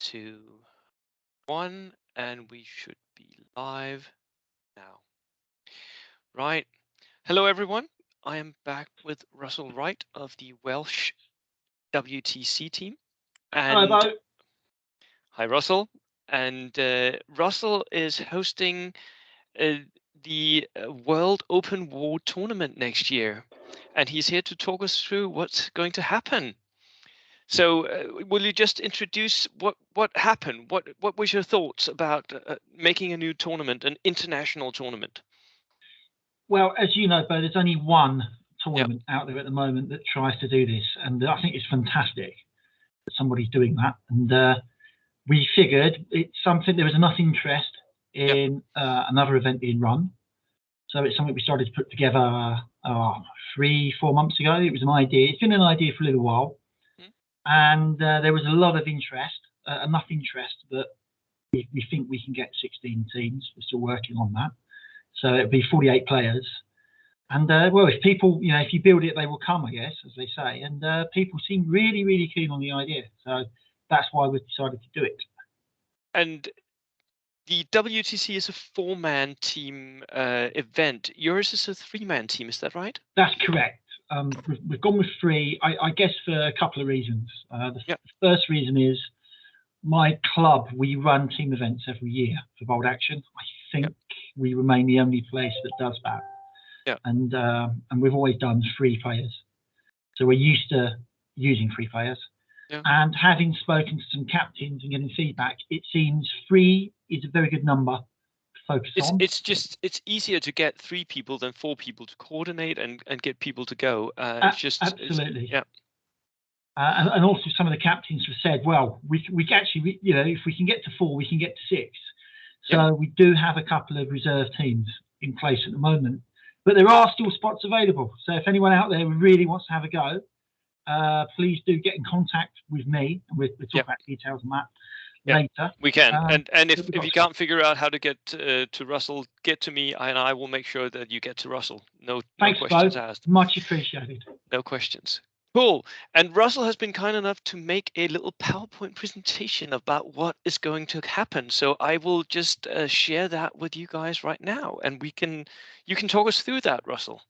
2, 1, and we should be live now. Right. Hello, everyone. I am back with Russel Wright of the Welsh WTC team. Hello, And Bo. hi, Russell. And Russell is hosting the World Open War Tournament next year. And he's here to talk us through what's going to happen. So, will you just introduce what happened? What was your thoughts about making a new tournament, an international tournament? Well, as you know, Bo, there's only one Yep. tournament out there at the moment that tries to do this, and I think it's fantastic that somebody's doing that. And we figured it's something. There was enough interest in another event being run, so it's something we started to put together 3-4 months ago. It was an idea. It's been an idea for a little while, and there was a lot of interest, enough interest that we think we can get 16 teams. We're still working on that. So it'd be 48 players. And well, if people, if you build it, they will come, I guess, as they say. And people seem really, really keen on the idea. So that's why we've decided to do it. And the WTC is a 4-man team event. Yours is a 3-man team, is that right? That's correct. We've gone with 3, I guess, for a couple of reasons. The first reason is my club, we run team events every year for Bold Action. I think we remain the only place that does that. And we've always done 3 players. So we're used to using 3 players. And having spoken to some captains and getting feedback, it seems 3 is a very good number to focus on. It's easier to get 3 people than 4 people to coordinate and get people to go. Absolutely. And also some of the captains have said, well, we actually, if we can get to 4, we can get to 6. So we do have a couple of reserve teams in place at the moment, but there are still spots available. So if anyone out there really wants to have a go, please do get in contact with me, and we'll talk about details on that later. We can. And if you can't figure out how to get to Russell, get to me, and I will make sure that you get to Russell. No questions asked. Much appreciated. No questions. Cool. And Russell has been kind enough to make a little PowerPoint presentation about what is going to happen. So I will just share that with you guys right now, and you can talk us through that, Russell.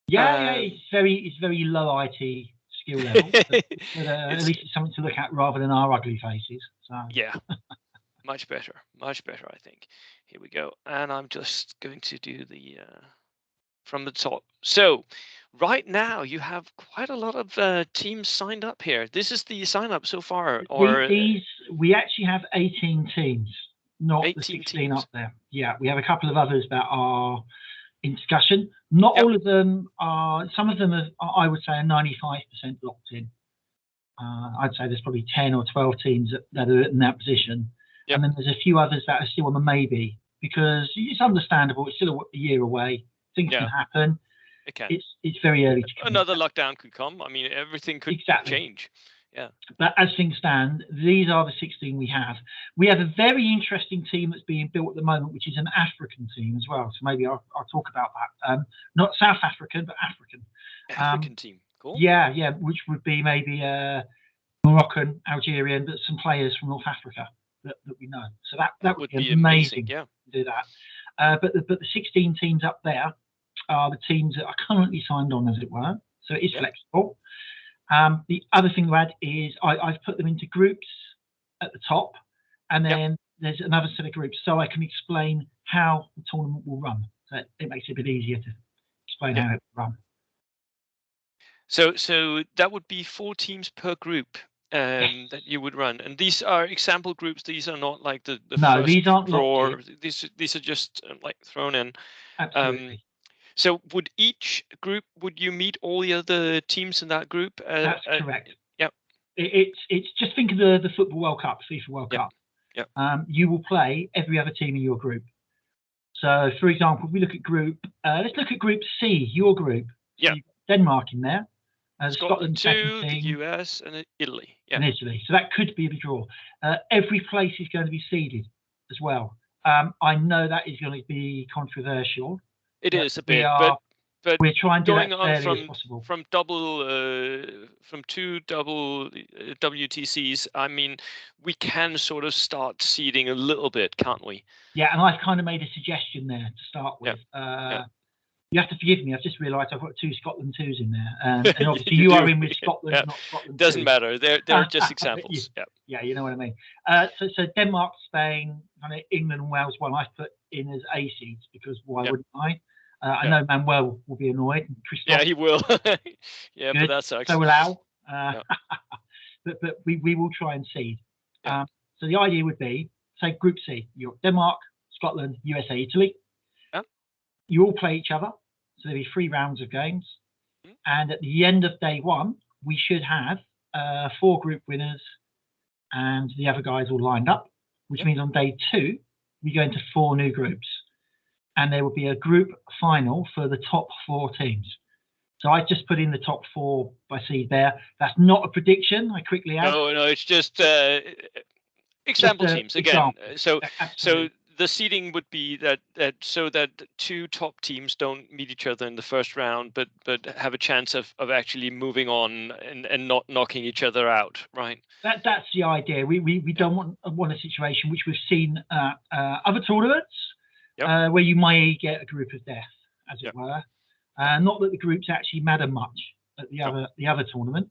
It's very low IT skill level, but at least it's something to look at rather than our ugly faces. So. Yeah, much better, I think. Here we go, and I'm just going to do the from the top. So right now you have quite a lot of teams signed up here. This is the sign up so far, or we actually have 18 teams, not 18 the 16 teams. up there. Yeah, we have a couple of others that are in discussion. Not all of them are. Some of them are, I would say, are 95% locked in. I'd say there's probably 10 or 12 teams that are in that position, and then there's a few others that are still on the maybe, because it's understandable. It's still a year away. Things can happen. It can. It's very early to another lockdown could come. I mean, everything could change. Yeah. But as things stand, these are the 16 we have. We have a very interesting team that's being built at the moment, which is an African team as well. So maybe I'll talk about that. Not South African, but African. African team. Cool. Yeah, which would be maybe Moroccan, Algerian, but some players from North Africa that we know. So that would be amazing. To do that. But the 16 teams up there are the teams that are currently signed on, as it were. So it is flexible. The other thing to add is I've put them into groups at the top, and then there's another set of groups, so I can explain how the tournament will run. So it makes it a bit easier to explain how it will run. So that would be 4 teams per group that you would run, and these are example groups. These are not like the first these aren't draw. These are just like thrown in. Absolutely. So would you meet all the other teams in that group? That's correct. Yeah. It's just think of the Football World Cup, FIFA World Cup. Yeah. You will play every other team in your group. So, for example, if we look at let's look at Group C, your group. So Denmark in there. Scotland 2, the US, and Italy. And Italy. So that could be the draw. Every place is going to be seeded as well. I know that is going to be controversial. It is a bit, but we're trying to do going that on fairly as possible. from two double WTCs, I mean, we can sort of start seeding a little bit, can't we? Yeah, and I've kind of made a suggestion there to start with. You have to forgive me. I've just realised I've got 2 Scotland 2s in there, and obviously you are in with Scotland, not Scotland. Doesn't 2. matter. They're just examples. Yeah, you know what I mean. So Denmark, Spain, kind of England and Wales. One I've put in as A seeds because why wouldn't I? I know Manuel will be annoyed. Yeah, he will. Yeah, good. But that sucks. So will Al. But we will try and seed. So the idea would be, say, Group C. You're Denmark, Scotland, USA, Italy. You all play each other. So there'll be 3 rounds of games. And at the end of day 1, we should have 4 group winners and the other guys all lined up, which means on day 2, we go into 4 new groups. And there will be a group final for the top 4 teams. So I just put in the top 4 by seed there. That's not a prediction, I quickly add. No, it's just example teams again. So the seeding would be that so that 2 top teams don't meet each other in the first round, but have a chance of actually moving on and not knocking each other out, right? That's the idea. We don't want a situation which we've seen other tournaments where you may get a group of death, as it were. Not that the groups actually matter much at the other tournament,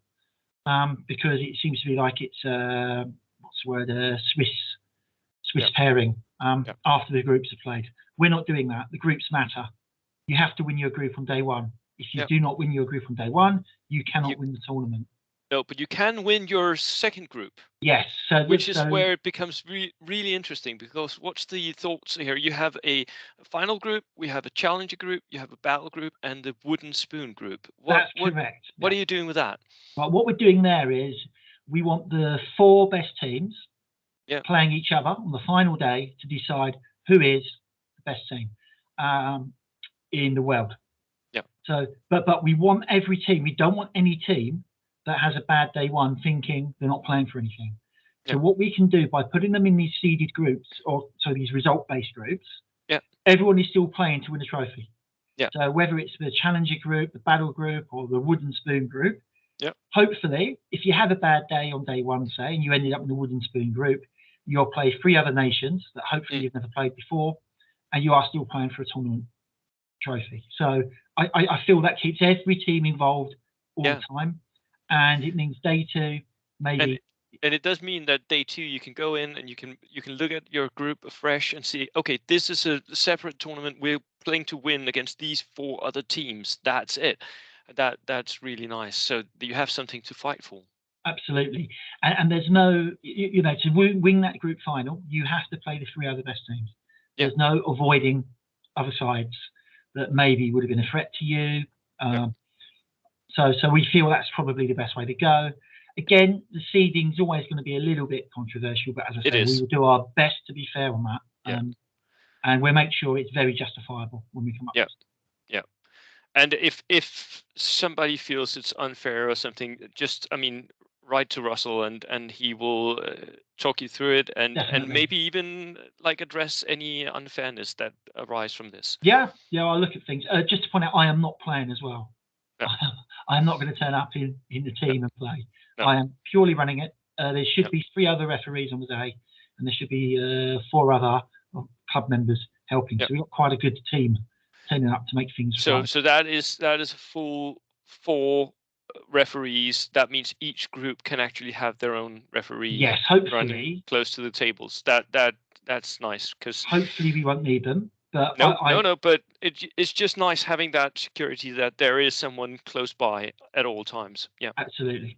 because it seems to be like it's what's the word, Swiss pairing after the groups are played. We're not doing that. The groups matter. You have to win your group on day 1. If you do not win your group on day 1, you cannot win the tournament. No, but you can win your second group. Yes. Which is where it becomes really interesting, because what's the thoughts here? You have a final group, we have a challenger group, you have a battle group, and the wooden spoon group. That's correct. What are you doing with that? Well, what we're doing there is we want the 4 best teams playing each other on the final day to decide who is the best team in the world. Yeah. So, but we want every team. We don't want any team that has a bad day 1 thinking they're not playing for anything. So what we can do by putting them in these seeded groups, or so these result-based groups, everyone is still playing to win a trophy. Yeah. So whether it's the challenger group, the battle group, or the wooden spoon group, hopefully, if you have a bad day on day 1, say, and you ended up in the wooden spoon group, you'll play 3 other nations that hopefully you've never played before, and you are still playing for a tournament trophy. So I feel that keeps every team involved all the time. And it means day 2, maybe. And it does mean that day 2 you can go in and you can look at your group afresh and see, okay, this is a separate tournament. We're playing to win against these 4 other teams. That's it. That's really nice. So you have something to fight for. Absolutely. And there's no, to win that group final, you have to play the 3 other best teams. There's no avoiding other sides that maybe would have been a threat to you. So we feel that's probably the best way to go. Again, the seeding is always going to be a little bit controversial, but as I say, we will do our best to be fair on that. And we'll make sure it's very justifiable when we come up. Yeah. And if somebody feels it's unfair or something, just, write to Russell and he will talk you through it and maybe even address any unfairness that arise from this. Yeah, I'll look at things. Just to point out, I am not playing as well. No. I am not going to turn up in the team and play. No. I am purely running it. There should be 3 other referees on the day, and there should be 4 other club members helping. So we've got quite a good team turning up to make things fun. So that is a full 4 referees. That means each group can actually have their own referee. Yes, hopefully close to the tables. That's nice, because hopefully we won't need them. But no, but it's just nice having that security that there is someone close by at all times. Yeah, absolutely.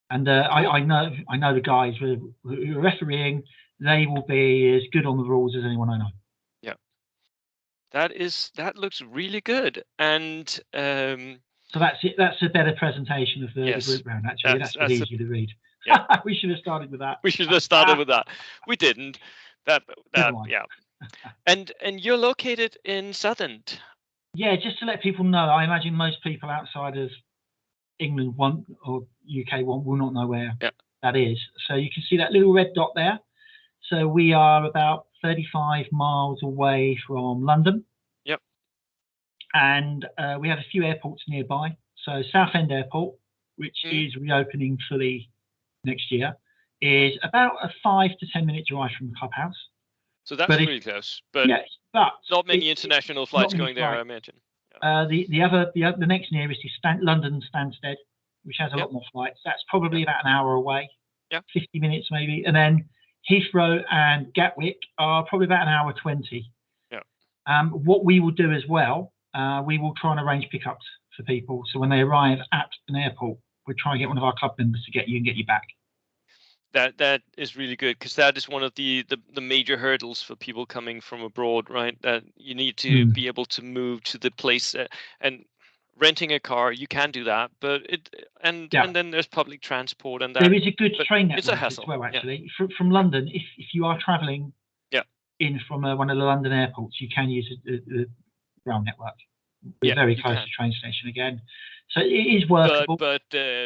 And I know the guys who are refereeing. They will be as good on the rules as anyone I know. Yeah, that looks really good. And so that's it. That's a better presentation of the group round. Actually, that's easy to read. Yeah. We should have started with that. We should have started with that. We didn't. Yeah. And you're located in Southend. Yeah, just to let people know, I imagine most people outside of England or UK will not know where that is. So you can see that little red dot there. So we are about 35 miles away from London. Yep. And we have a few airports nearby. So Southend Airport, which is reopening fully next year, is about a 5 to 10 minute drive from the clubhouse. So that's pretty close, but but not many international flights going there, I imagine. The next nearest is London Stansted, which has a lot more flights. That's probably about an hour away, 50 minutes maybe. And then Heathrow and Gatwick are probably about an hour 20. What we will do as well, we will try and arrange pickups for people. So when they arrive at an airport, we'll try and get one of our club members to get you and get you back. That is really good, because that is one of the major hurdles for people coming from abroad, right? That you need to be able to move to the place, and renting a car, you can do that, but and then there's public transport, and that there is a good train network it's a hassle as well, actually. From London, if you are travelling in from one of the London airports, you can use the rail network. We're very close to the train station again. So it is workable. But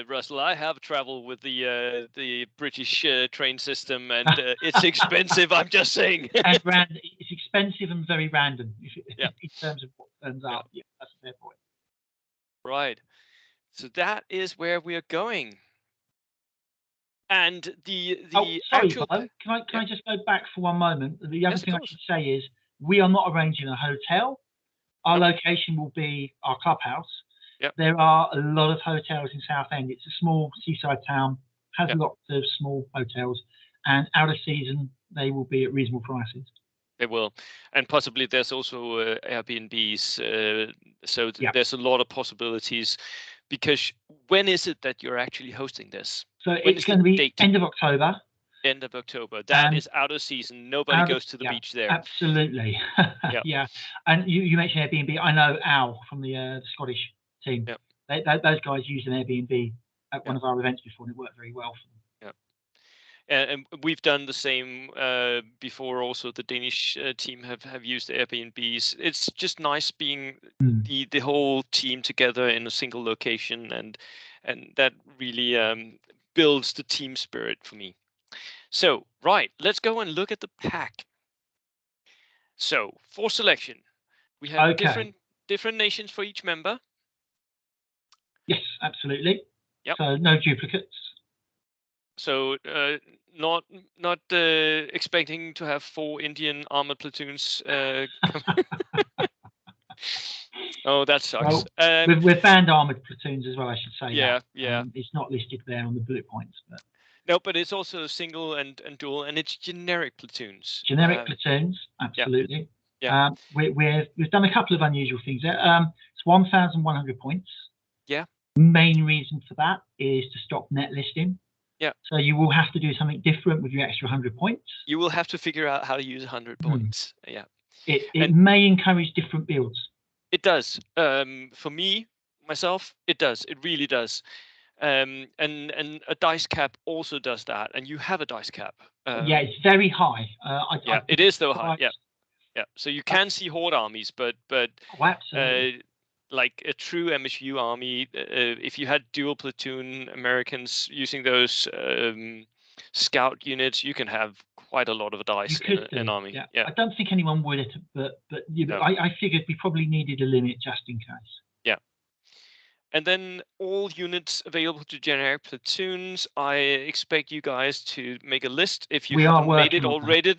Russell, I have traveled with the British train system, and it's expensive. I'm just saying. And it's expensive and very random in terms of what turns up. Yeah, that's a fair point. Right. So that is where we are going. And the actual. Bo, can I just go back for one moment? The other thing I should say is we are not arranging a hotel. Our location will be our clubhouse. There are a lot of hotels in Southend. It's a small seaside town, has lots of small hotels, and out of season they will be at reasonable prices. They will, and possibly there's also Airbnbs. So there's a lot of possibilities. Because when is it that you're actually hosting this? So it's going to be end of October. End of October. That is out of season. Nobody goes to the beach there. Absolutely. And you mentioned Airbnb. I know Al from the Scottish team. Those guys used an Airbnb at one of our events before, and it worked very well for them. And we've done the same before. Also, the Danish team have used Airbnbs. It's just nice being the whole team together in a single location, and that really builds the team spirit for me. So, right, let's go and look at the pack. So, for selection, we have different nations for each member. Yes, absolutely. So no duplicates. So not expecting to have 4 Indian armored platoons. Oh, that sucks. Well, we've banned armored platoons as well, I should say. Yeah. It's not listed there on the bullet points, but no, but it's also single and dual, and it's generic platoons. Generic platoons, absolutely. We've done a couple of unusual things there. It's 1,100 points. Main reason for that is to stop net listing. So you will have to do something different with your extra 100 points. You will have to figure out how to use 100 points. It may encourage different builds. It does. For myself, it does. It really does. And a dice cap also does that. And you have a dice cap. It's very high. It is though high. So you can see horde armies, but absolutely. Like a true MSU army, if you had dual platoon Americans using those scout units, you can have quite a lot of dice in an army. I don't think anyone would, but I figured we probably needed a limit just in case. And then all units available to generic platoons. I expect you guys to make a list. If you haven't made it already,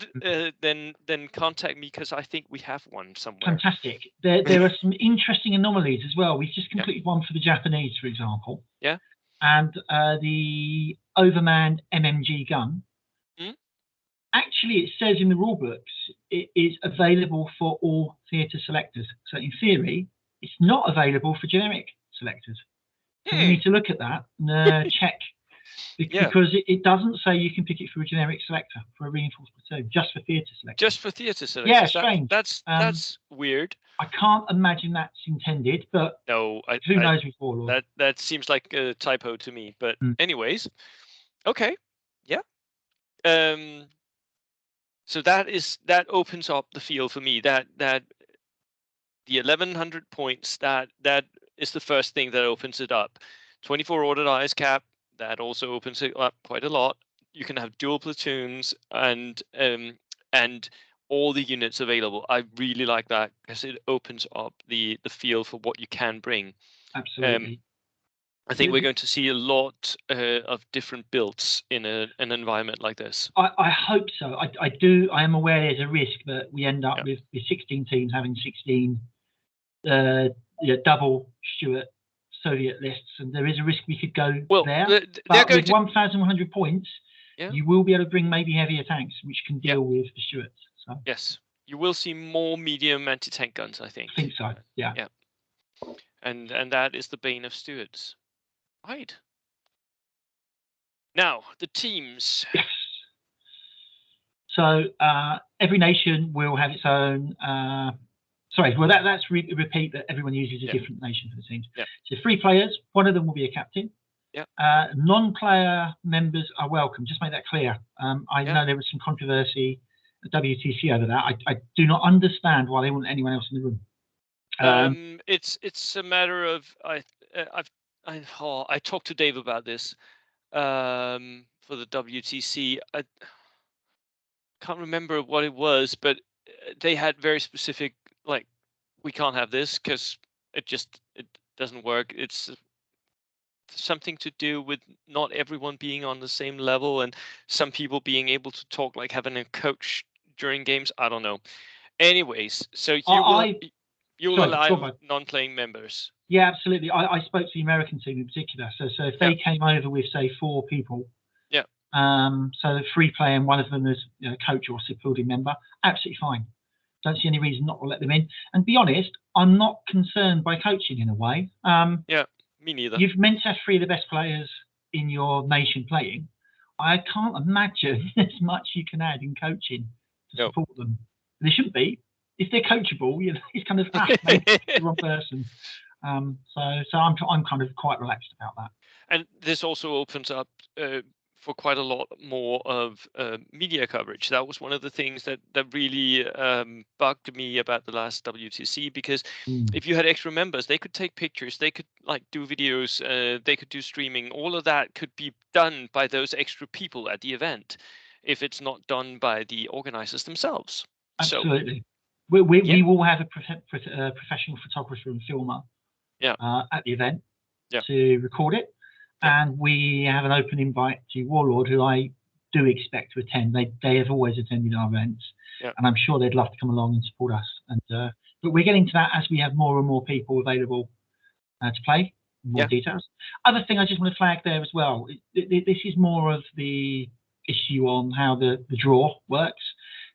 then contact me, because I think we have one somewhere. Fantastic. There are some interesting anomalies as well. We've just completed one for the Japanese, for example. And the overmanned MMG gun. Actually, it says in the rule books it is available for all theatre selectors. So in theory, it's not available for generic selectors. So you need to look at that and check, because it doesn't say you can pick it for a generic selector for a reinforced platoon, just for theatre selectors. Just for theatre selectors. Strange. That's weird. I can't imagine that's intended, but no, who knows with Warlord? That seems like a typo to me. But anyways, okay, so that opens up the field for me. That the 1,100 points. That is the first thing that opens it up. 24 order dice cap, that also opens it up quite a lot. You can have dual platoons, and all the units available. I really like that because it opens up the field for what you can bring. Absolutely. I think we're going to see a lot of different builds in an environment like this. I hope so. I do. I am aware there's a risk that we end up Yeah. with 16 teams having 16 double Stuart Soviet lists, and there is a risk we could go there. They're But going with to 1,100 points, Yeah. you will be able to bring maybe heavier tanks, which can deal with the Stuarts. So Yes, you will see more medium anti-tank guns, I think. I think so. Yeah. Yeah. And that is the bane of Stuarts. Right. Now, the teams. Yes. So every nation will have its own. Sorry, well that's repeat that everyone uses a different nation for the teams. Yeah. So 3 players, one of them will be a captain. Yeah. Non-player members are welcome. Just make that clear. I know there was some controversy at WTC over that. I do not understand why they want anyone else in the room. It's a matter of I talked to Dave about this for the WTC. I can't remember what it was, but they had very specific, like, we can't have this because it doesn't work. It's something to do with not everyone being on the same level and some people being able to talk, like having a coach during games. I don't know. Anyways, so you will allow non-playing members. Yeah, absolutely. I spoke to the American team in particular. So if they came over with, say, 4 people, so the 3 player and one of them is coach or building member, absolutely fine. Don't see any reason not to let them in. And be honest, I'm not concerned by coaching in a way. Me neither. You've meant to have 3 of the best players in your nation playing. I can't imagine there's much you can add in coaching to support them. There shouldn't be. If they're coachable, it's kind of maybe the wrong person. So I'm kind of quite relaxed about that. And this also opens up for quite a lot more of media coverage. That was one of the things that really bugged me about the last WTC, because if you had extra members, they could take pictures, they could do videos, they could do streaming. All of that could be done by those extra people at the event if it's not done by the organizers themselves. Absolutely. So, we will have a professional photographer and filmer at the event to record it. And we have an open invite to Warlord, who I do expect to attend. They have always attended our events, and I'm sure they'd love to come along and support us. And but we're getting to that as we have more and more people available to play. More details. Other thing I just want to flag there as well. This is more of the issue on how the draw works,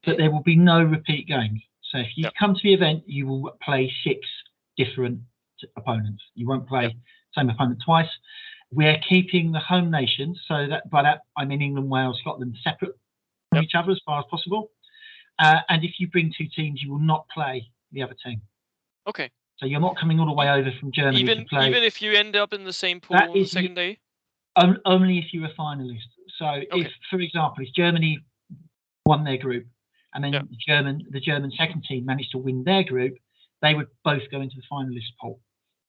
but there will be no repeat games. So if you come to the event, you will play 6 different opponents. You won't play same opponent twice. We're keeping the home nations, so that by that I mean England, Wales, Scotland, separate from each other as far as possible. And if you bring 2 teams, you will not play the other team. Okay. So you're not coming all the way over from Germany to play. Even if you end up in the same pool on the second day? Only if you're a finalist. So if, for example, if Germany won their group and then the German second team managed to win their group, they would both go into the finalist pool.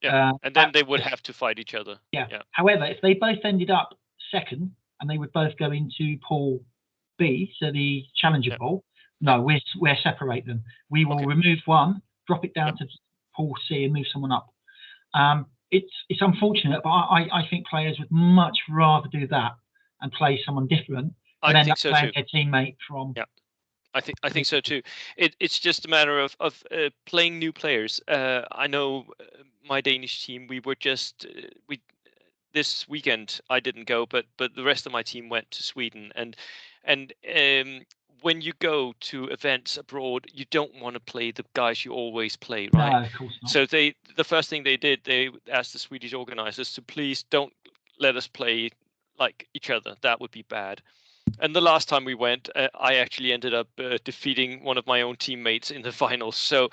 And then they would have to fight each other. However, if they both ended up second and they would both go into pool B, so the challenger pool, no, we'll separate them. We will remove one, drop it down to pool C and move someone up. It's unfortunate, but I think players would much rather do that and play someone different than end up playing their teammate from. I think so too. It's just a matter of playing new players. I know my Danish team. We were just this weekend. I didn't go, but the rest of my team went to Sweden. And when you go to events abroad, you don't want to play the guys you always play, right? No, of course not. So the first thing they did, they asked the Swedish organizers to please don't let us play like each other. That would be bad. And the last time we went, I actually ended up defeating one of my own teammates in the finals. So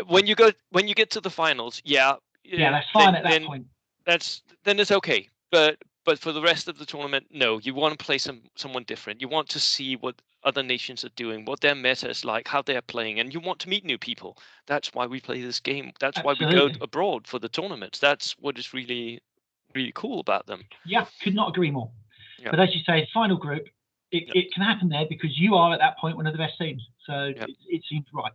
when you get to the finals, that's fine at that point. Then it's okay. But for the rest of the tournament, no. You want to play someone different. You want to see what other nations are doing, what their meta is like, how they're playing, and you want to meet new people. That's why we play this game. That's why we go abroad for the tournaments. That's what is really, really cool about them. Yeah, could not agree more. But as you say, final group it can happen there because you are at that point one of the best teams. So it seems right.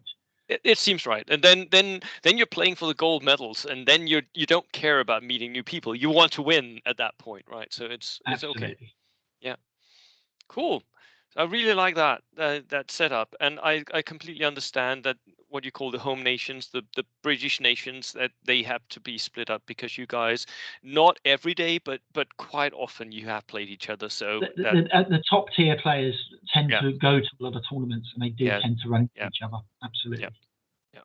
It seems right, and then you're playing for the gold medals, and then you don't care about meeting new people. You want to win at that point, right? So it's okay. Yeah, cool. I really like that setup, and I completely understand that what you call the home nations, the British nations, that they have to be split up because you guys, not every day, but quite often you have played each other. So the top tier players tend to go to a lot of tournaments, and they do tend to run into each other. Absolutely. Yeah.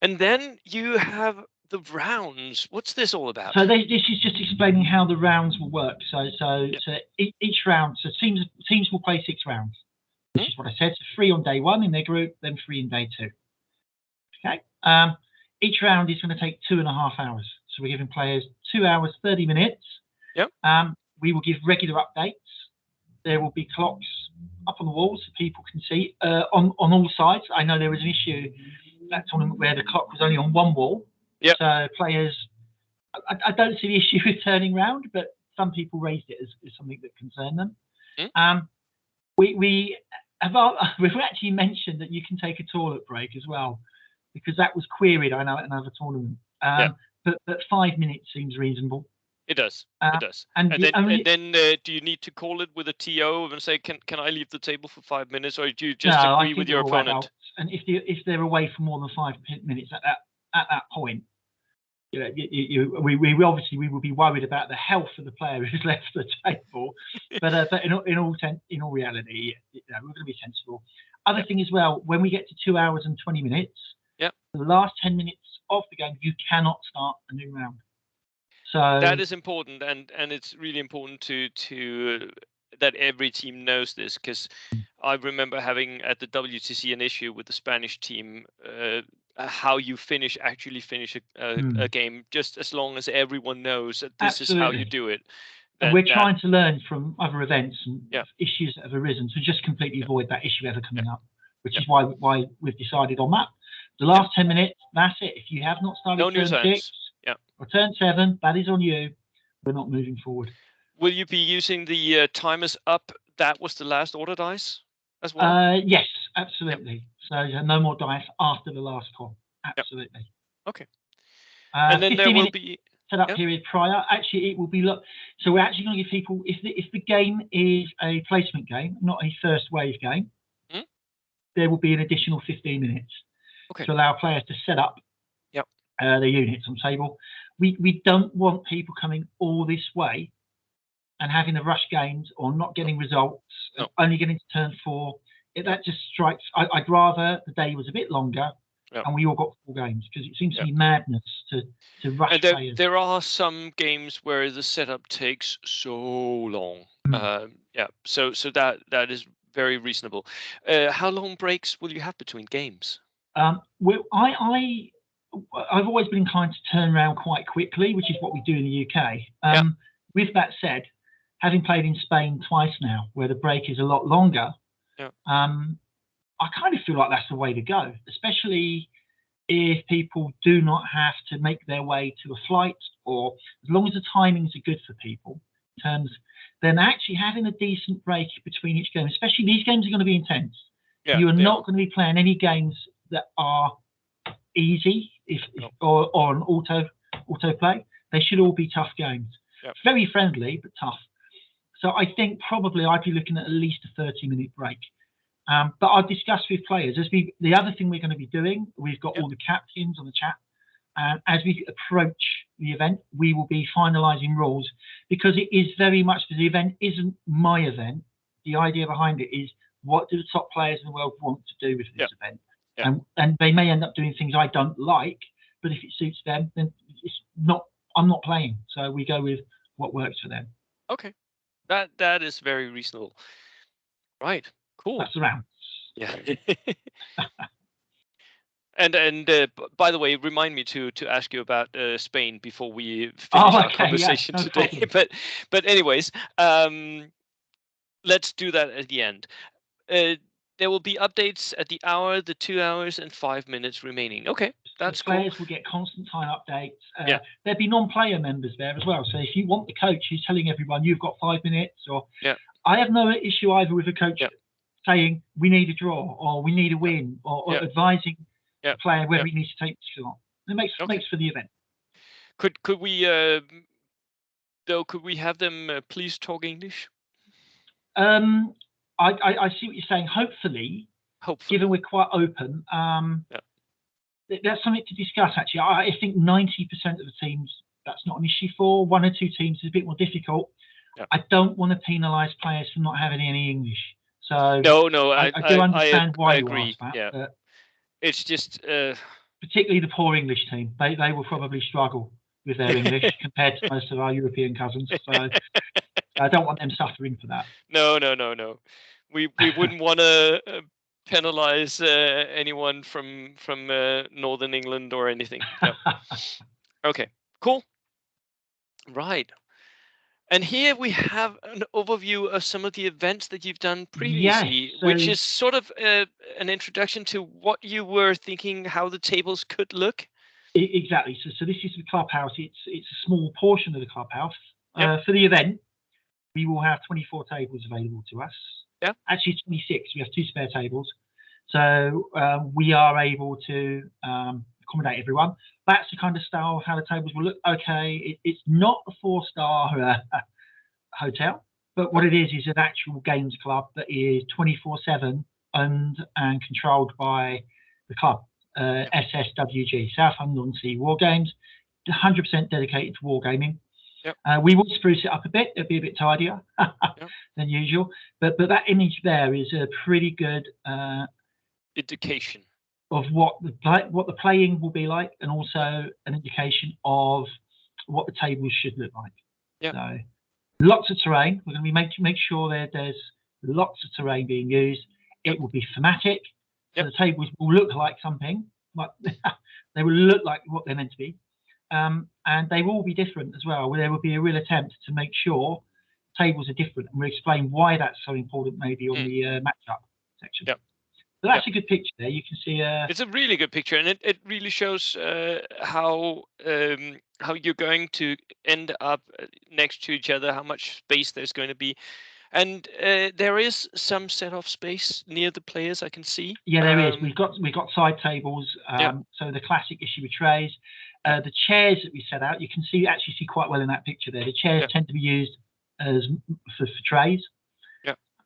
And then you have the rounds. What's this all about? So this is just explaining how the rounds will work. So each round, so teams will play 6 rounds, which is what I said. So 3 on day 1 in their group, then 3 in day 2. Okay. Each round is going to take 2.5 hours. So we're giving players 2 hours 30 minutes. Yep. We will give regular updates. There will be clocks up on the walls so people can see on all sides. I know there was an issue that tournament where the clock was only on one wall. Yeah. So players, I don't see the issue with turning round, but some people raised it as something that concerned them. We've actually mentioned that you can take a toilet break as well, because that was queried, I know, at another tournament. But 5 minutes seems reasonable. It does. It does. And then do you need to call it with a TO and say, can I leave the table for 5 minutes, or do you just agree with your opponent? Adults. And if they're away for more than 5 minutes at that point, we obviously will be worried about the health of the player who's left the table. But in all reality, we're going to be sensible. Other thing as well, when we get to 2 hours and 20 minutes, the last 10 minutes of the game, you cannot start a new round. So that is important, and it's really important to that every team knows this, because I remember having at the WTC an issue with the Spanish team, how you actually finish a game, just as long as everyone knows that this is how you do it. And we're trying to learn from other events and issues that have arisen to just completely avoid that issue ever coming up, which is why we've decided on that. The last 10 minutes, that's it. If you have not started turn 6 or turn 7, that is on you. We're not moving forward. Will you be using the timers up? That was the last order dice as well? Yes, absolutely. So no more dice after the last call. Absolutely. Okay. And then there will be setup period prior. Actually, it will be so we're actually going to give people, if the game is a placement game, not a first wave game, there will be an additional 15 minutes to allow players to set up their units on table. We don't want people coming all this way and having the rush games or not getting results, only getting to turn 4. That just strikes. I'd rather the day was a bit longer and we all got 4 games, because it seems to be madness to rush players. There are some games where the setup takes so long. So that is very reasonable. How long breaks will you have between games? Well, I've always been inclined to turn around quite quickly, which is what we do in the UK. With that said, having played in Spain twice now, where the break is a lot longer, I kind of feel like that's the way to go, especially if people do not have to make their way to a flight, or as long as the timings are good for people, then actually having a decent break between each game, especially these games are going to be intense. You are not going to be playing any games that are easy or on autoplay. They should all be tough games. Very friendly, but tough. So I think probably I'd be looking at least a 30-minute break. But I've discussed with players, the other thing we're going to be doing, we've got all the captains on the chat. As we approach the event, we will be finalising rules, because it is very much, the event isn't my event. The idea behind it is, what do the top players in the world want to do with this event? And they may end up doing things I don't like, but if it suits them, then I'm not playing. So we go with what works for them. Okay. That is very reasonable. Right. Cool. That's the round. Yeah. And by the way, remind me to ask you about Spain before we finish our conversation today. But anyways, let's do that at the end. There will be updates at the hour, the 2 hours, and 5 minutes remaining. Okay, that's cool. Players will get constant time updates. There'll be non-player members there as well. So if you want the coach who's telling everyone you've got 5 minutes, or I have no issue either with a coach Yeah. saying we need a draw or we need a win or Yeah. advising Yeah. the player whether Yeah. he needs to take the shot. It makes Okay. for the event. Could we though? Could we have them please talk English? I see what you're saying. Hopefully, Hopefully. given we're quite open, Yeah. that's something to discuss. Actually, I think 90% of the teams that's not an issue for. 1 or 2 teams is a bit more difficult. Yeah. I don't want to penalise players for not having any English. So No, I do understand why I you agree. asked that. Yeah. But It's just particularly the poor English team, they will probably struggle with their English compared to most of our European cousins. So I don't want them suffering for that. No. We wouldn't want to penalize anyone from Northern England or anything. No. Okay. Cool. Right. And here we have an overview of some of the events that you've done previously, Yes, which is sort of an introduction to what you were thinking, how the tables could look. Exactly. So this is the clubhouse. It's a small portion of the clubhouse. Yep. For the event, we will have 24 tables available to us. Yeah. Actually, 26. We have 2 spare tables. So we are able to accommodate everyone. That's the kind of style of how the tables will look. Okay, it's not a 4-star hotel, but what it is an actual games club that is 24/7 owned and controlled by the club, SSWG, Southampton Sea War Games, 100% dedicated to wargaming. Yep. We will spruce it up a bit. It'll be a bit tidier than usual, but that image there is a pretty good indication of what the playing will be like, and also an indication of what the tables should look like. Yeah. So lots of terrain. We're going to be make sure there's lots of terrain being used. It will be thematic. So the tables will look like something. Like they will look like what they're meant to be. And they will be different as well. There will be a real attempt to make sure tables are different, and we'll explain why that's so important maybe on the matchup section. Yep. So that's a good picture there. You can see it's a really good picture, and it really shows how you're going to end up next to each other, how much space there's going to be. And there is some set off space near the players, I can see. Yeah, there is. We've got side tables. So the classic issue with trays. The chairs that we set out, you can actually see quite well in that picture there. The chairs tend to be used as for trays.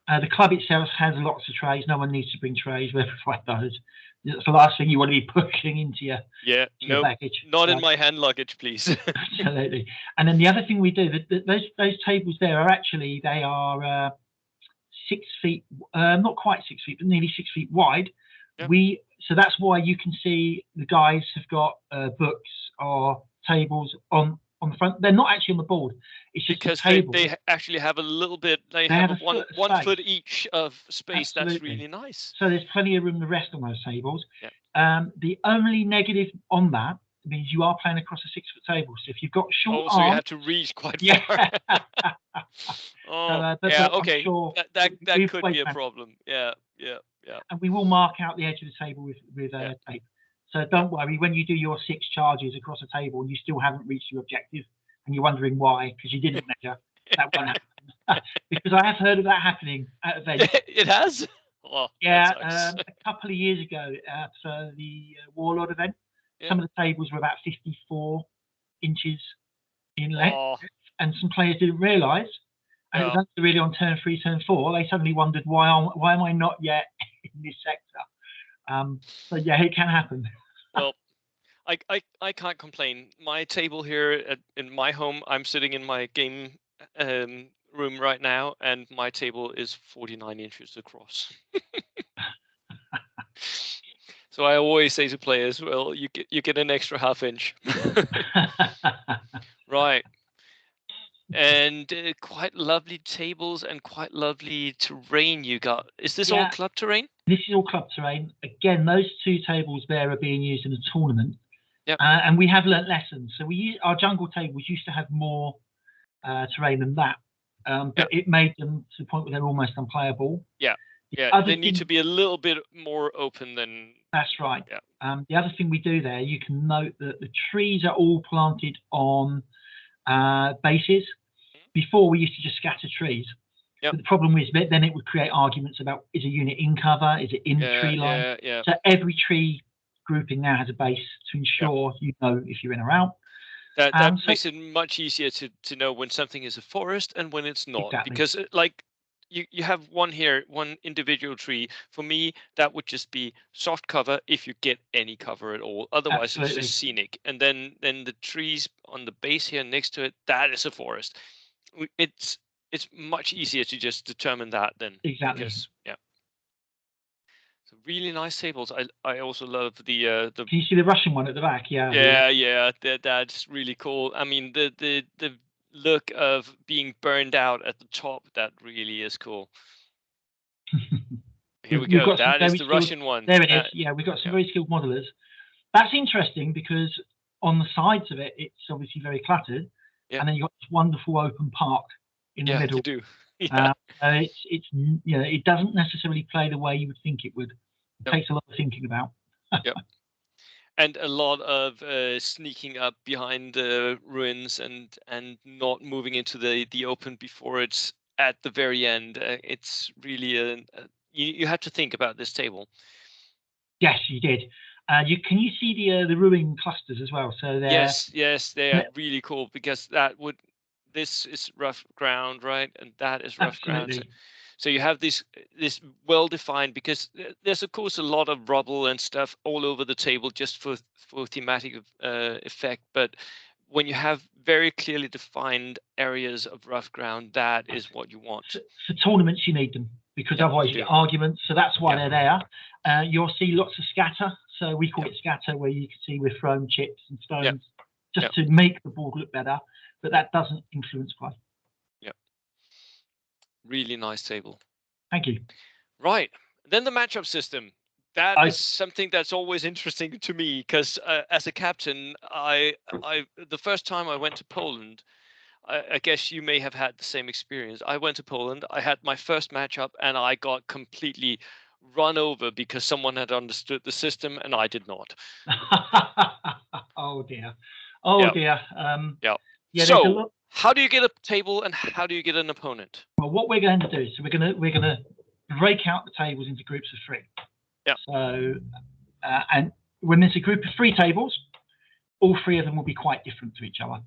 The club itself has lots of trays. No one needs to bring trays. We provide those. It's the last thing you want to be pushing into your baggage. Not in my hand luggage, please. Absolutely. And then the other thing we do, those tables there are actually, they are 6 feet, not quite 6 feet, but nearly 6 feet wide. So that's why you can see the guys have got books or tables on the front. They're not actually on the board. It's just because a table. They actually have a little bit. They have a one foot each of space. Absolutely. That's really nice. So there's plenty of room to rest on those tables. The only negative on that means you are playing across a 6-foot table. So if you've got short arms, so you have to reach quite far. Okay. Sure that could be a problem. Yeah. And we will mark out the edge of the table with tape. So don't worry, when you do your 6 charges across a table and you still haven't reached your objective and you're wondering why, because you didn't measure, that won't happen. Because I have heard of that happening at events. It has? Oh, a couple of years ago at the Warlord event, some of the tables were about 54 inches in length, and some players didn't realise. And it was only really on turn 3, turn 4, they suddenly wondered, why am I not yet in this sector? So yeah, it can happen. Well, I can't complain. My table here in my home, I'm sitting in my game room right now, and my table is 49 inches across. So I always say to players, well, you get an extra half inch. Right. And quite lovely tables and quite lovely terrain you got. Is this all club terrain? This is all club terrain. Again, those 2 tables there are being used in a tournament. And we have learnt lessons. So our jungle tables used to have more terrain than that, but it made them to the point where they're almost unplayable. They need to be a little bit more open than. That's right. The other thing we do there, you can note that the trees are all planted on bases. Before we used to just scatter trees. But the problem is that then it would create arguments about, is a unit in cover, is it in the tree line? So every tree grouping now has a base to ensure you know if you're in or out. That makes it much easier to know when something is a forest and when it's not. Exactly. Because like you have one individual tree. For me, that would just be soft cover if you get any cover at all. Otherwise, it's just scenic. And then the trees on the base here next to it, that is a forest. It's much easier to just determine that then. Exactly. Because, so really nice tables. I also love the Can you see the Russian one at the back? Yeah. That's really cool. I mean, the look of being burned out at the top, that really is cool. Here we go. That is the Russian one. There it is. Yeah, we've got some very skilled modelers. That's interesting because on the sides of it, it's obviously very cluttered, and then you've got this wonderful open park in the middle. You do. It's it doesn't necessarily play the way you would think it would. It takes a lot of thinking about. And a lot of sneaking up behind the ruins and not moving into the open before it's at the very end. It's really you have to think about this table. Yes, you did. Can you see the ruin clusters as well? So yes, they are really cool because this is rough ground, right? And that is rough ground. So you have this well defined, because there's of course a lot of rubble and stuff all over the table just for thematic effect. But when you have very clearly defined areas of rough ground, that is what you want. For tournaments, you need them, because otherwise you get arguments. So that's why they're there. You'll see lots of scatter. So we call it scatter, where you can see we're throwing chips and stones just to make the board look better. But that doesn't influence play. Really nice table. Thank you. Right. Then the matchup system. That is something that's always interesting to me, because as a captain, the first time I went to Poland, I guess you may have had the same experience. I went to Poland, I had my first matchup, and I got completely run over because someone had understood the system and I did not. Oh dear. So how do you get a table and how do you get an opponent? Well, what we're going to do, so we're going to break out the tables into groups of 3. So and when there's a group of 3 tables, all 3 of them will be quite different to each other.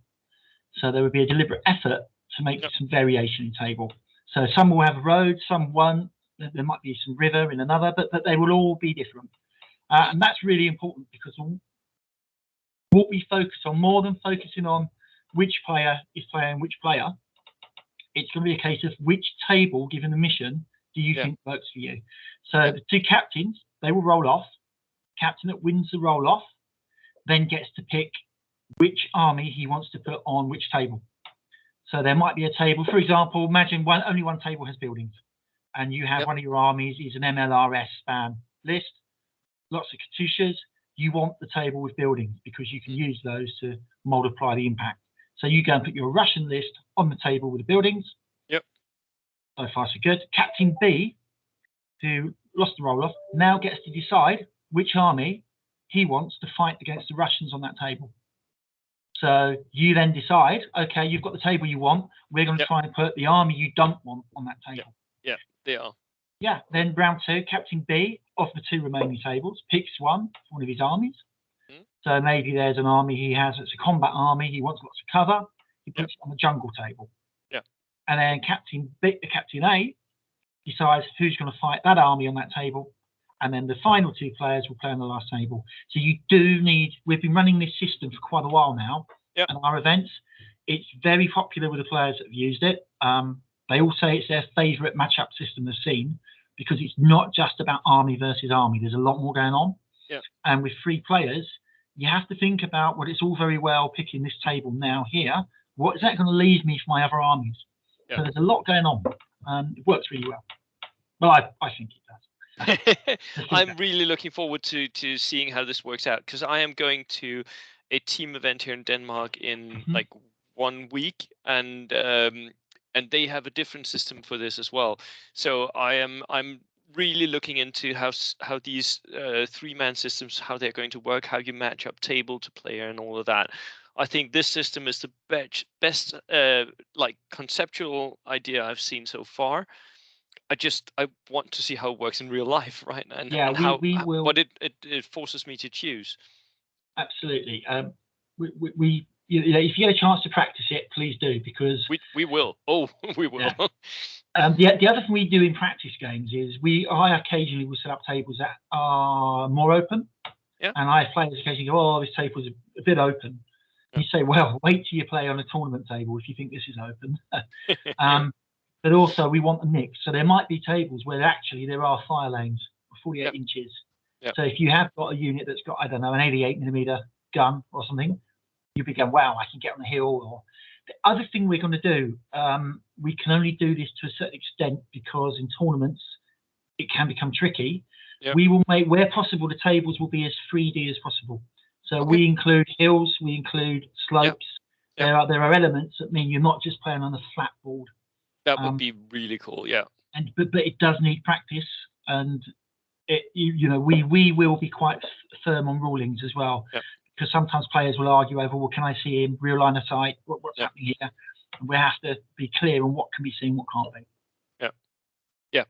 So there would be a deliberate effort to make some variation in table. So some will have a road, some won't. There might be some river in another, but they will all be different. And that's really important, because what we focus on, more than focusing on which player is playing which player, it's going to be a case of which table, given the mission, do you think works for you. So the 2 captains, they will roll off. Captain that wins the roll off then gets to pick which army he wants to put on which table. So there might be a table, for example, imagine only one table has buildings, and you have one of your armies is an MLRS span list, lots of Katyushas. You want the table with buildings because you can use those to multiply the impact. So you go and put your Russian list on the table with the buildings. So far, so good. Captain B, who lost the roll-off, now gets to decide which army he wants to fight against the Russians on that table. So you then decide, okay, you've got the table you want. We're going to try and put the army you don't want on that table. They are. Then round 2, Captain B, of the 2 remaining tables, picks one of his armies. So maybe there's an army he has that's a combat army. He wants lots of cover. He puts it on the jungle table. And then Captain A decides who's going to fight that army on that table. And then the final 2 players will play on the last table. So you do need, we've been running this system for quite a while now. And our events, it's very popular with the players that have used it. They all say it's their favorite matchup system they've seen, because it's not just about army versus army. There's a lot more going on. And with 3 players, you have to think about, well, it's all very well picking this table now here. What is that going to leave me for my other armies? So there's a lot going on. It works really well. Well, I think it does. I'm really looking forward to seeing how this works out, because I am going to a team event here in Denmark in like 1 week, and they have a different system for this as well. So I'm really looking into how these 3-man systems, how they're going to work, how you match up table to player and all of that. I think this system is the best like conceptual idea I've seen so far. I want to see how it works in real life, right? And Yeah, we will. what it forces me to choose. Absolutely. We you know, if you get a chance to practice it, please do, because We will. Oh, we will. yeah. The other thing we do in practice games is I occasionally will set up tables that are more open. Yeah. And I have players occasionally go, oh, this table's a bit open. Yeah. You say, well, wait till you play on a tournament table if you think this is open. But also we want a mix. So there might be tables where actually there are fire lanes of 48 inches. Yep. So if you have got a unit that's got, I don't know, an 88mm gun or something, you'll be going, wow, I can get on the hill. Or the other thing we're going to do, we can only do this to a certain extent because in tournaments it can become tricky. Yep. We will make, where possible, the tables will be as 3D as possible. So we include hills, we include slopes. Yep. There are elements that mean you're not just playing on a flat board. That would be really cool, yeah. But it does need practice, and we will be quite firm on rulings as well, because sometimes players will argue over, well, can I see him real line of sight? What's happening here? And we have to be clear on what can be seen, what can't be. Yeah,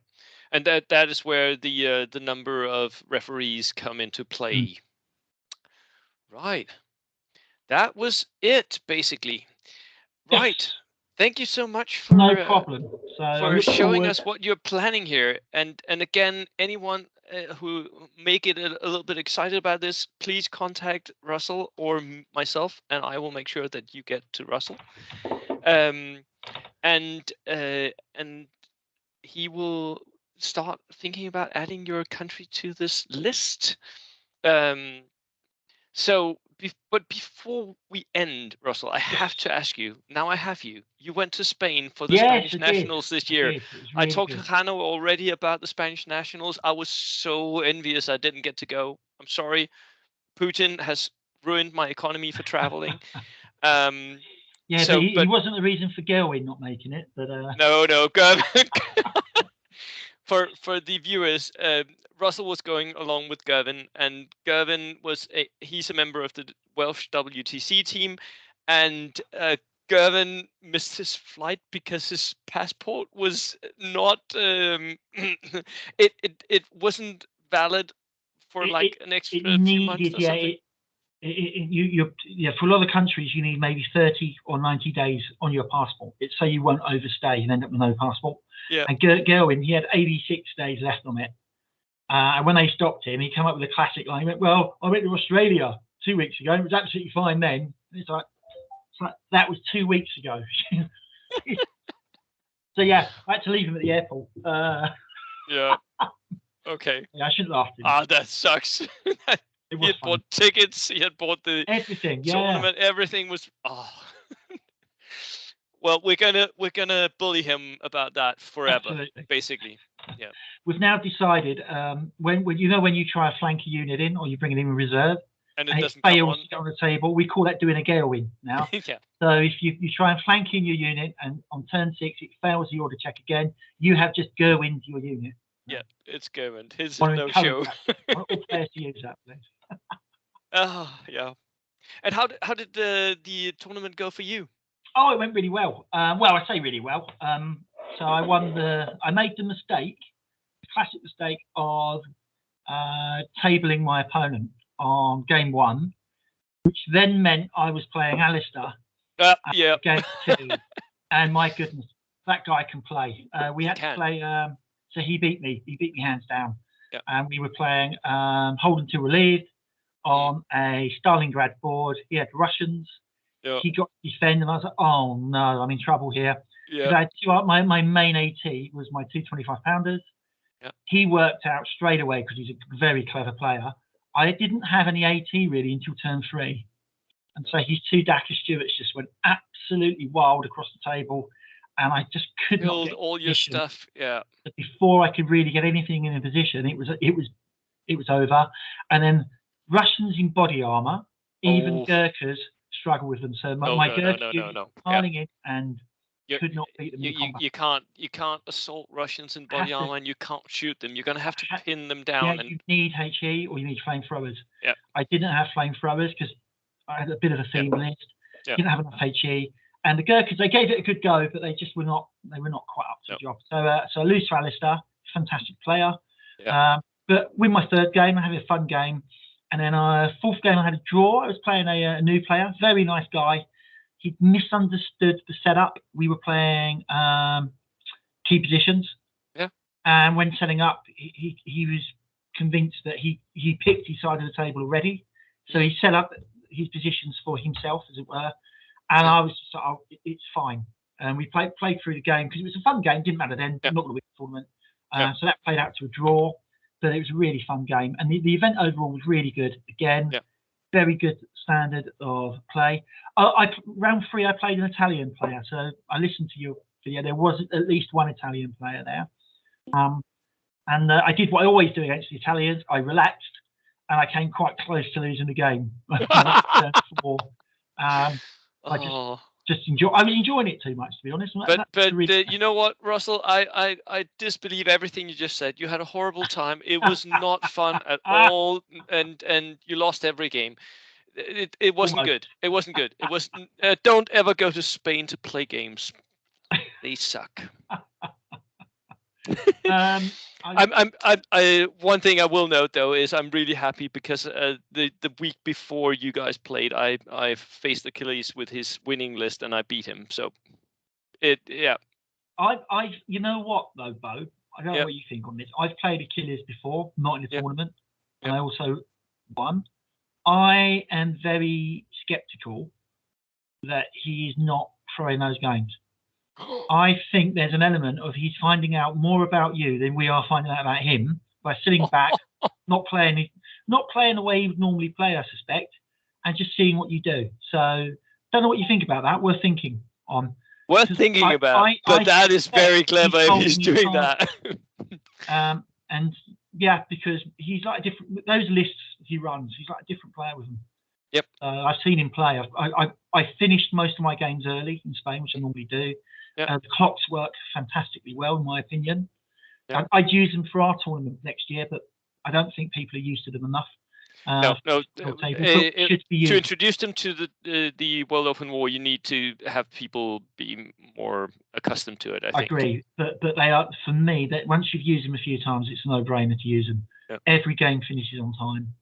and that is where the number of referees come into play. Right, that was it basically. Right. Yes. Thank you so much for no problem. For showing us what you're planning here. And again, anyone who make it a little bit excited about this, please contact Russell or myself, and I will make sure that you get to Russell. And he will start thinking about adding your country to this list. But before we end, Russell, I have to ask you. Now I have you. You went to Spain for the Spanish Nationals this year. I talked to Hanno already about the Spanish Nationals. I was so envious I didn't get to go. I'm sorry. Putin has ruined my economy for traveling. But he wasn't the reason for Gerwin not making it. But no, for the viewers, Russell was going along with Gervin, and Gervin he's a member of the Welsh WTC team, and Gervin missed his flight because his passport was not it wasn't valid for like an extra few months or something. For a lot of countries you need maybe 30 or 90 days on your passport. It's so you won't overstay and end up with no passport. Yeah. And Gerwin, he had 86 days left on it. And when they stopped him, he came up with a classic line. He went, well, I went to Australia 2 weeks ago. It was absolutely fine then. And it's like, that was 2 weeks ago. So, yeah, I had to leave him at the airport. Yeah. Okay. Yeah, I shouldn't laugh. That sucks. He had bought tickets. He had bought the everything. Tournament. Everything was. Oh. Well, we're gonna bully him about that forever. Absolutely. Basically. Yeah. We've now decided when you try a flanker unit in or you bring it in reserve and it fails to get on the table, we call that doing a Gerwin now. Yeah. So if you try and flank in your unit and on turn 6 it fails the order check again, you have just Gerwined your unit. Yeah, it's Gerwin. His no show. All players to use that, please. Oh yeah. And how did the tournament go for you? Oh, it went really well. I say really well. So I made the classic mistake of tabling my opponent on game 1, which then meant I was playing Alistair. Game 2, and my goodness, that guy can play. We had to play. So he beat me. He beat me hands down. Yep. And we were playing Hold Until Relieved on a Stalingrad board. He had Russians. Yep. He got to defend, and I was like, oh no, I'm in trouble here. Yep. I had my main AT was my 2 25-pounders. Yep. He worked out straight away because he's a very clever player. I didn't have any AT really until turn 3. And so his 2 Daka Stewarts just went absolutely wild across the table. And I just could not get all your stuff. Yeah. But before I could really get anything in a position, it was over. And then Russians in body armor, even Gurkhas struggle with them. So my Gurkhas piling in and could not beat them in combat. You can't assault Russians in body armor, and you can't shoot them. You're going to have to pin them down. Yeah, you need HE or you need flamethrowers. Yeah. I didn't have flamethrowers because I had a bit of a theme list. Didn't have enough HE. And the Gurkhas, they gave it a good go, but they just were not quite up to the job. So I lose to Alistair, fantastic player. But win my third game, I had a fun game. And then fourth game, I had a draw. I was playing a new player, very nice guy. He misunderstood the setup. We were playing key positions. Yeah. And when setting up, he was convinced that he picked his side of the table already. So he set up his positions for himself, as it were. And I was just like, oh, it's fine. And we played through the game because it was a fun game. Didn't matter then. I'm not going to win the tournament. So that played out to a draw. But it was a really fun game. And the event overall was really good. Again, very good standard of play. Round 3, I played an Italian player. So I listened to your video. There was at least one Italian player there. And I did what I always do against the Italians. I relaxed. And I came quite close to losing the game. I just enjoy. I was enjoying it too much, to be honest. But you know what, Russell? I disbelieve everything you just said. You had a horrible time. It was not fun at all, and you lost every game. It wasn't good. It wasn't good. It was. Don't ever go to Spain to play games. They suck. One thing I will note though is I'm really happy because the week before you guys played, I faced Achilles with his winning list and I beat him. So I you know what though, Bo? I don't know what you think on this. I've played Achilles before, not in a tournament, and I also won. I am very skeptical that he is not throwing those games. I think there's an element of he's finding out more about you than we are finding out about him by sitting back, not playing the way he would normally play, I suspect, and just seeing what you do. So, don't know what you think about that. Worth thinking on. Worth thinking about. But that is very clever if he's doing that. And yeah, because he's like different. Those lists he runs, he's like a different player with them. Yep. I've seen him play. I finished most of my games early in Spain, which I normally do. The clocks work fantastically well, in my opinion. I'd use them for our tournament next year, but I don't think people are used to them enough. No. To introduce them to the World Open War, you need to have people be more accustomed to it. I think. Agree, but they are, for me, that once you've used them a few times, it's a no-brainer to use them. Every game finishes on time.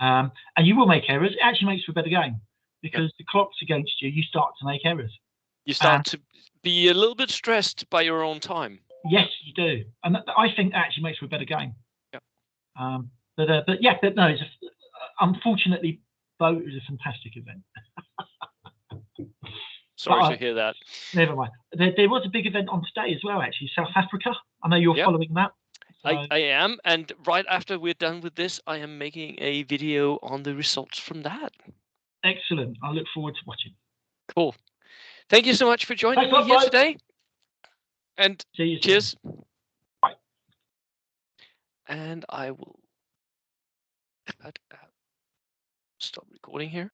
And you will make errors. It actually makes for a better game because the clock's against you. You start to make errors. You start to be a little bit stressed by your own time. Yes, you do, and I think that actually makes for a better game. But no, unfortunately, Boat is a fantastic event. Sorry to hear that. Never mind. There was a big event on today as well, actually, South Africa. I know you're following that. So. I am, and right after we're done with this, I am making a video on the results from that. Excellent. I look forward to watching. Cool. Thank you so much for joining me here today. And cheers. Bye. And I will stop recording here.